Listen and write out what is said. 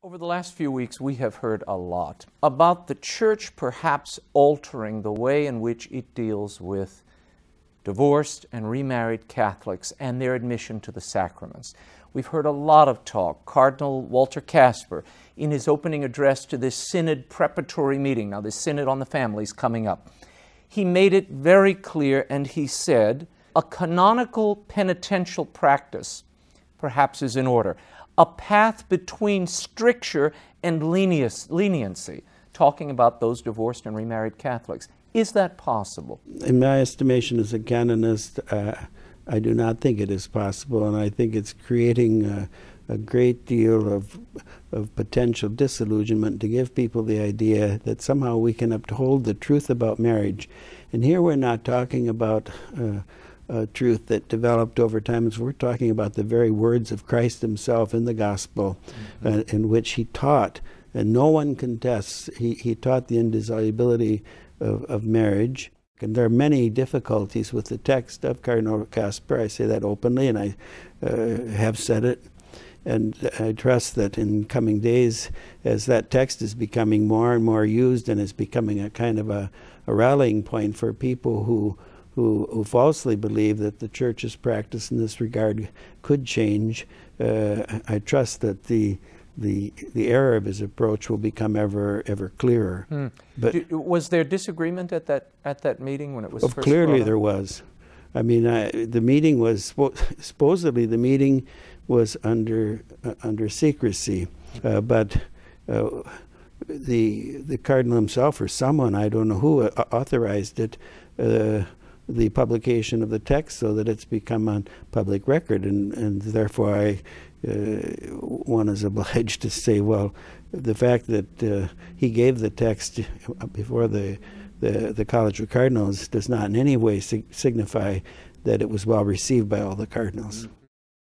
Over the last few weeks, we have heard a lot about the Church perhaps altering the way in which it deals with divorced and remarried Catholics and their admission to the sacraments. We've heard a lot of talk. Cardinal Walter Casper, in his opening address to this synod preparatory meeting, now this synod on the family is coming up, he made it very clear and he said, a canonical penitential practice perhaps is in order. A path between stricture and leniency, talking about those divorced and remarried Catholics. Is that possible? In my estimation as a canonist, I do not think it is possible, and I think it's creating a great deal of potential disillusionment to give people the idea that somehow we can uphold the truth about marriage. And here we're not talking about truth that developed over time. We're talking about the very words of Christ himself in the gospel, in which he taught, and no one contests, he taught the indissolubility of marriage. And there are many difficulties with the text of Cardinal Casper. I say that openly, and I have said it. And I trust that in coming days, as that text is becoming more and more used and is becoming a kind of a rallying point for people who falsely believe that the Church's practice in this regard could change, I trust that the error of his approach will become ever clearer. But was there disagreement at that meeting when it was first clearly brought up? There was. I mean, the meeting was supposedly the meeting was under secrecy, but the cardinal himself or someone, I don't know who, authorized it. The publication of the text so that it's become on public record, and therefore one is obliged to say, well, the fact that he gave the text before the College of Cardinals does not in any way signify that it was well received by all the cardinals.